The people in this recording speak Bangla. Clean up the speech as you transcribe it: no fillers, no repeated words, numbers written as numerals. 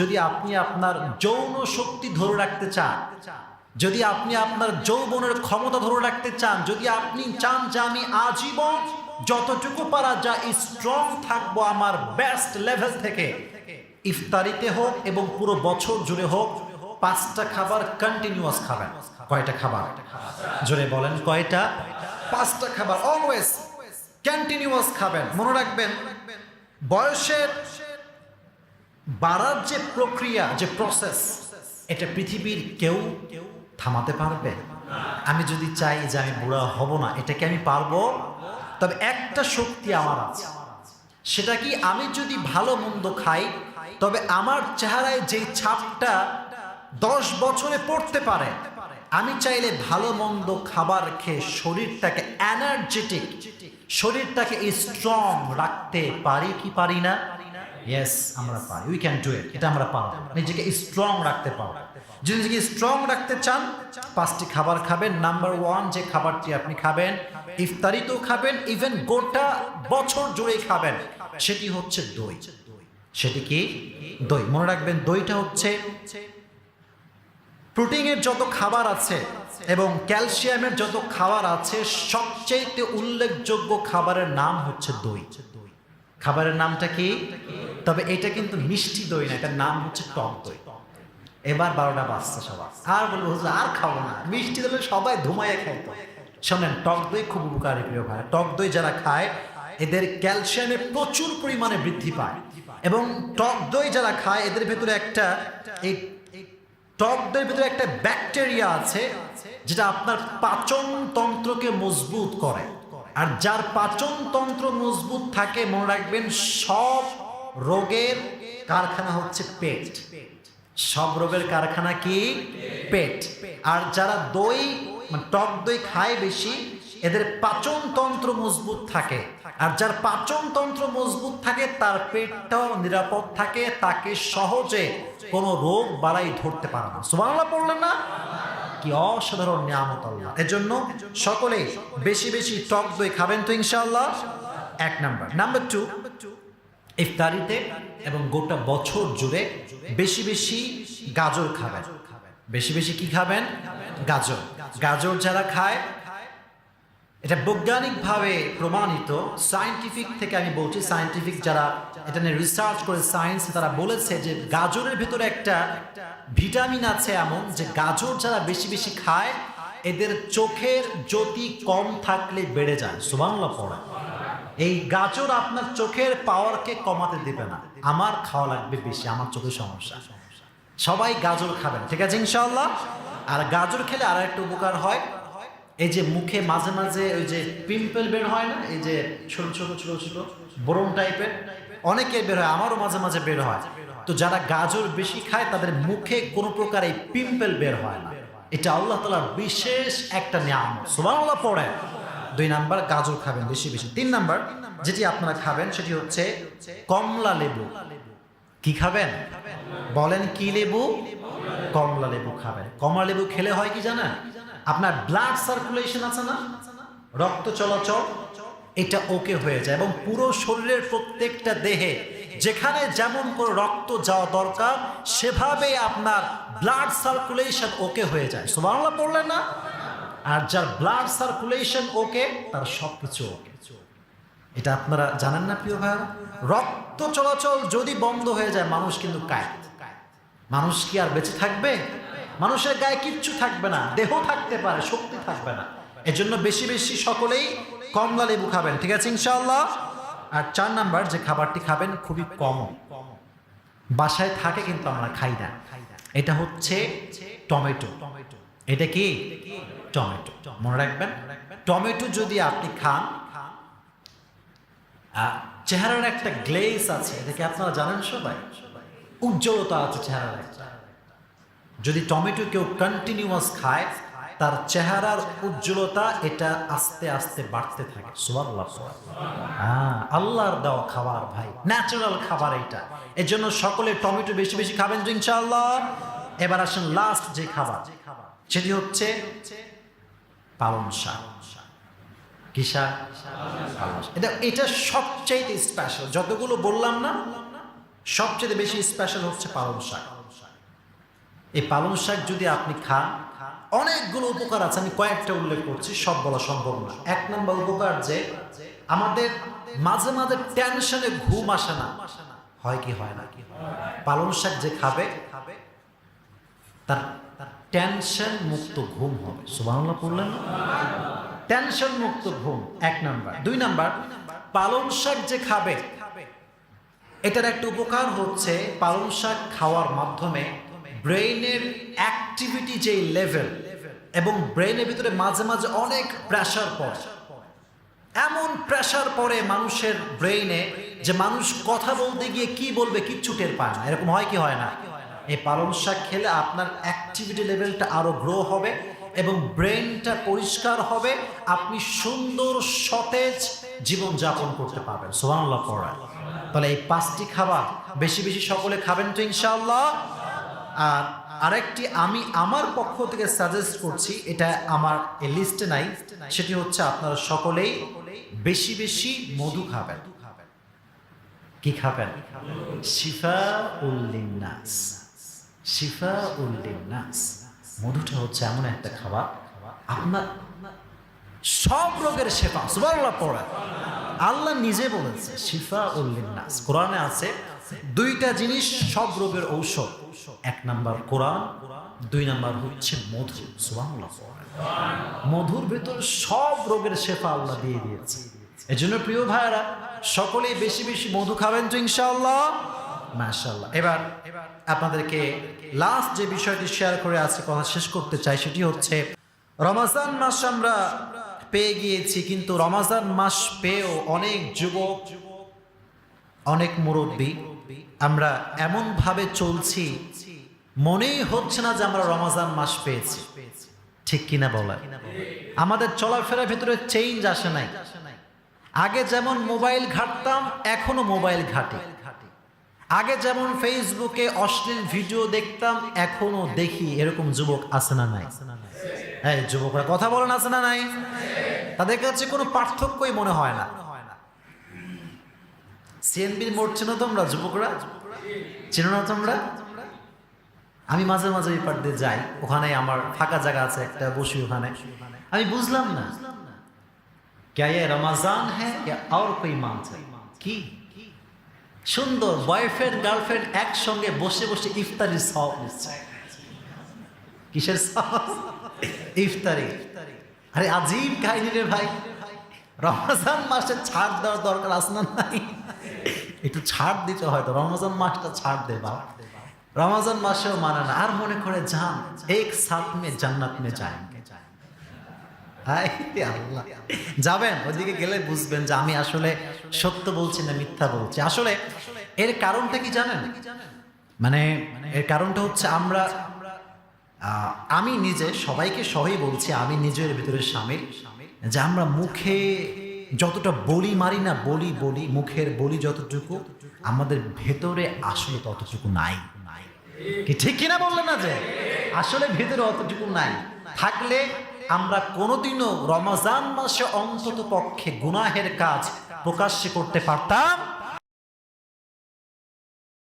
যদি আপনি আপনার যৌন শক্তি ধরে রাখতে চান, যদি আপনি আপনার যৌবনের ক্ষমতা ধরে রাখতে চান, যদি আপনি চান যে আমি আজীবন যতটুকু পারা যায় স্ট্রং থাকবো আমার বেস্ট লেভেল থেকে, ইফতারিতে হোক এবং পুরো বছর জুড়ে হোক 5টা খাবার কন্টিনিউয়াস খাবেন। কয়টা খাবার? জোরে বলেন, কয়টা? 5টা খাবার অলওয়েজ কন্টিনিউয়াস খাবেন। মনে রাখবেন, বয়সের বাড়ার যে প্রক্রিয়া, যে প্রসেস, এটা পৃথিবীর কেউ থামাতে পারবে? আমি যদি চাই যে আমি বুড়া হব না, এটাকে আমি পারবো? তবে একটা শক্তি আমার আছে, সেটা কি, আমি যদি ভালো মন্দ খাই তবে আমার চেহারায় যে ছাপটা 10 বছরে পড়তে পারে, আমি চাইলে ভালো মন্দ খাবার খেয়ে শরীরটাকে এনার্জেটিক, শরীরটাকে স্ট্রং রাখতে পারি কি পারি না? ইয়েস, আমরা পারি। We can do it. এটা আমরা পারবো, নিজেকে স্ট্রং রাখতে পারবো। যদি নিজেকে স্ট্রং রাখতে চান, 5টি খাবার খাবেন। নাম্বার 1 যে খাবারটি আপনি খাবেন, ইফতারিতেও খাবেন, ইভেন গোটা বছর জুড়েই খাবেন, সেটি হচ্ছে দই। সেটি কি? দই। মনে রাখবেন, দইটা হচ্ছে প্রোটিনের যত খাবার আছে এবং ক্যালসিয়ামের যত খাবার আছে, সবচেয়ে উল্লেখযোগ্য খাবারের নাম হচ্ছে দই। খাবারের নামটা কি? তবে এটা কিন্তু মিষ্টি দই না, এটার নাম হচ্ছে টক দই। এবার 12টা বাজছে, সবাই আর বলবো হুজুর আর খাবো না, মিষ্টি দই সবাই ধুমাইয়া খাইতো। শোনেন, টক দই খুব উপকারী প্রিয় ভাই। টক দই যারা খায় এদের ক্যালসিয়ামে প্রচুর পরিমাণে বৃদ্ধি পায়, এবং টক দই যারা খায় এদের ভেতরে একটা, এই টক দইয়ের ভিতরে একটা ব্যাকটেরিয়া আছে যেটা আপনার পাচন তন্ত্রকে মজবুত করে। আর যার পাচন তন্ত্র মজবুত থাকে, মনে রাখবেন, সব রোগের কারখানা হচ্ছে পেট। সব রোগের কারখানা কি? পেট। আর যারা দই, মানে টক দই খায় বেশি, এদের পাচন তন্ত্র মজবুত থাকে। আর যার পাচন তন্ত্র মজবুত থাকে তার পেটটাও নিরাপদ থাকে, তাকে সহজে কোনো রোগ বালাই ধরতে পারে না। সুবহানাল্লাহ পড়লেন না? কি অসাধারণ নিয়ামত আল্লাহ। এজন্য সকলেই বেশি বেশি টক দই খাবেন তো ইনশাআল্লাহ। 1 নাম্বার। নাম্বার 2, ইফতারিতে এবং গোটা বছর জুড়ে বেশি বেশি গাজর খাবেন। বেশি বেশি কি খাবেন? গাজর। গাজর যারা খায়, এটা বৈজ্ঞানিকভাবে প্রমাণিত, সায়েন্টিফিক থেকে আমি বলছি, সায়েন্টিফিক যারা এটা নিয়ে রিসার্চ করে, সায়েন্স, তারা বলেছে যে গাজরের ভিতরে একটা ভিটামিন আছে এমন, যে গাজর যারা বেশি বেশি খায় এদের চোখের জ্যোতি কম থাকলে বেড়ে যায়। সুবহানাল্লাহ পড়ে। এই গাজর আপনার চোখের পাওয়ারকে কমাতে দেবে না। আমার খাওয়া লাগবে বেশি, আমার চোখের সমস্যা। সবাই গাজর খাবেন, ঠিক আছে ইনশাআল্লাহ। আর গাজর খেলে আর একটা উপকার হয়, এই যে মুখে মাঝে মাঝে ওই যে পিম্পল বের হয় না, এই যে ছোট ছোট ছোট ছোট ব্রণ টাইপের, অনেকের বের হয়, আমারও মাঝে মাঝে বের হয়। তো যারা গাজর বেশি খায় তাদের মুখে কোনো প্রকার এই পিম্পল বের হয় না। এটা আল্লাহ তাআলার বিশেষ একটা নিয়ামত। সুবহানাল্লাহ পড়ে। 2 নাম্বার, গাজর খাবেন বেশি বেশি। 3 নাম্বার যেটি আপনারা খাবেন সেটি হচ্ছে কমলা লেবু। কি খাবেন? বলেন, কি লেবু? কমলা লেবু খাবেন। কমলা লেবু খেলে হয় কি জানেন? আপনার ব্লাড সার্কুলেশন আছে না, রক্ত চলাচল, এটা ওকে হয়ে যায়, এবং পুরো শরীরের প্রত্যেকটা দেহে যেখানে যেমন করে রক্ত যাওয়া দরকার সেভাবে আপনার ব্লাড সার্কুলেশন ওকে হয়ে যায়। সুবহানাল্লাহ পড়লেন না? আর যার ব্লাড সার্কুলেশন ওকে, তার সবকিছু ওকে। এটা আপনারা জানেন না প্রিয় ভাইরা? রক্ত চলাচল যদি বন্ধ হয়ে যায়, মানুষ কিন্তু কায়। মানুষ কি আর বেঁচে থাকবে? মানুষের গায়ে কিচ্ছু থাকবে না, দেহ থাকতে পারে, শক্তি থাকবে না। এজন্য বেশি বেশি সকলেই কমলা লেবু খাবেন, ঠিক আছে ইনশাআল্লাহ। আর 4 নাম্বার যে খাবারটি খাবেন খুবই কম, বাসায় থাকে কিন্তু আমরা খাই না, এটা হচ্ছে টমেটো। এটা কি? টমেটো। মনে রাখবেন, টমেটো যদি আপনি খান, চেহারার একটা গ্লেজ আছে, এটা কি আপনারা জানেন সবাই? উজ্জ্বলতা আছে চেহারার একটা। যদি টমেটো কেউ কন্টিনিউয়াস খায়, তার চেহারার উজ্জ্বলতা এটা আস্তে আস্তে বাড়তে থাকে। সুবহানাল্লাহ। আল্লাহর দেওয়া খাবার ভাই, ন্যাচারাল খাবার এটা। এর জন্য সকলে টমেটো বেশি বেশি খাবেন তো ইনশাআল্লাহ। এবার আসেন লাস্ট যে খাবার, সেটি হচ্ছে পালং শাক। কি শাক? এটা সবচেয়ে স্পেশাল। যতগুলো বললাম না, সবচেয়ে বেশি স্পেশাল হচ্ছে পালং শাক। এই পালং শাক যদি আপনি খান, অনেকগুলো উপকার আছে, আমি কয়েকটা উল্লেখ করছি, সব বলা সম্ভব না। এক নম্বর উপকার যে আমাদের মাঝে মাঝে টেনশনে ঘুম আসে না, হয় কি হয় না? পালং শাক যে খাবে তার টেনশন মুক্ত ঘুম হবে। সুবহানাল্লাহ পড়লেন? টেনশন মুক্ত ঘুম এক নাম্বার। দুই নাম্বার, পালং শাক যে খাবে এটার একটা উপকার হচ্ছে পালং শাক খাওয়ার মাধ্যমে ব্রেইনের অ্যাক্টিভিটি যে লেভেল, এবং ব্রেইনের ভিতরে মাঝে মাঝে অনেক প্রেসার পড়ে, এমন প্রেসার পড়ে মানুষের ব্রেইনে যে মানুষ কথা বলতে গিয়ে কি বলবে কিচ্ছু টের পায় না। এরকম হয় কি হয় না? এই পালং শাক খেলে আপনার অ্যাক্টিভিটি লেভেলটা আরো গ্রো হবে এবং ব্রেনটা পরিষ্কার হবে, আপনি সুন্দর সতেজ জীবন যাপন করতে পারবেন। সুবহানাল্লাহ পড়ায়। তাহলে এই 5টি খাবার বেশি বেশি সকলে খাবেন তো ইনশাআল্লাহ। আর আরেকটি আমি আমার পক্ষ থেকে সাজেস্ট করছি, এটা আমার এই লিস্টে নাই, সেটি হচ্ছে আপনারা সকলেই বেশি বেশি মধু খাবেন। কি খাবেন? শিফাউল লিন্নাস। শিফাউল লিন্নাস, মধুটা হচ্ছে এমন একটা খাবার আপনার সব রোগের শেফা। সুবহানাল্লাহ পড়া। আল্লাহ নিজে বলেছে শিফাউল লিন্নাস। কোরআনে আছে 2টা জিনিস সব রোগের ঔষধ। এক নাম্বার কোরআন, 2 নাম্বার হচ্ছে মধু। সুবহানাল্লাহ পড়া। মধুর ভেতর সব রোগের শেফা আল্লাহ দিয়ে দিয়েছে। এজন্য প্রিয় ভাইরা সকলেই বেশি বেশি মধু খাবেন তো ইনশাআল্লাহ। মাশাআল্লাহ। এবার আপনাদেরকে লাস্ট যে বিষয়টি শেয়ার করে আজকে কথা শেষ করতে চাই, সেটি হচ্ছে রমজান মাস আমরা পেয়ে গিয়েছি, কিন্তু রমজান মাস পেয়েও অনেক যুবক, অনেক মুরব্বী আমরা এমন ভাবে চলছি মনেই হচ্ছে না যে আমরা রমজান মাস পেয়েছি। ঠিক কিনা বলা? আমাদের চলাফেরার ভিতরে চেঞ্জ আসে নাই। আগে যেমন মোবাইল ঘাঁটতাম, এখনো মোবাইল ঘাঁটি। আগে যেমন ফেসবুকে অশ্লীল ভিডিও দেখতাম, এখনো দেখি। এরকম যুবক আছে না নাই? হ্যাঁ, যুবকরা কথা বলেন, আছে না নাই? তাদের কাছে কোনো পার্থক্যই মনে হয় না। সিএনবির মোড় চেনো তোমরা যুবকরা? চেনো না তোমরা? আমি মাঝে মাঝে এই পার দিয়ে যাই, ওখানে আমার ফাঁকা জায়গা আছে একটা, বসি ওখানে। আমি বুঝলাম না क्या ये रमजान है या और कोई मांस है? কি সুন্দর বয়ফ্রেন্ড গার্লফ্রেন্ড একসঙ্গে বসে বসে ইফতারি সব নিচ্ছে। কিসের সব? ইফতারি। আরে আজীব কাহিনী রে ভাই। রমজান মাসে ছাড় দেওয়ার দরকার আছে না নাই? একটু ছাড় দিতে হয়তো, রমজান মাসটা ছাড় দে বাবা। রমজান মাসেও মানে না, আর মনে করে যান এক সাথ মে জান্নাত মে যায়েঙ্গে। আল্লাহ, যাবেন ওইদিকে গেলে বুঝবেন যে আমি আসলে সত্য বলছি না মিথ্যা বলছি। আসলে এর কারণটা কি জানেন? মানে এর কারণটা হচ্ছে আমি নিজে, সবাইকে সবাই বলছি, আমি নিজের ভিতরে শামিল, যে আমরা মুখে যতটা বলি মারি না, বলি মুখের বলি যতটুকু, আমাদের ভেতরে আসলে ততটুকু নাই। কি ঠিক কিনা বললেন না? যে আসলে ভেতরে অতটুকু নাই। থাকলে আমরা কোনোদিনও রমজান মাসে অন্তত পক্ষে গুনাহের কাজ প্রকাশ্যে করতে পারতাম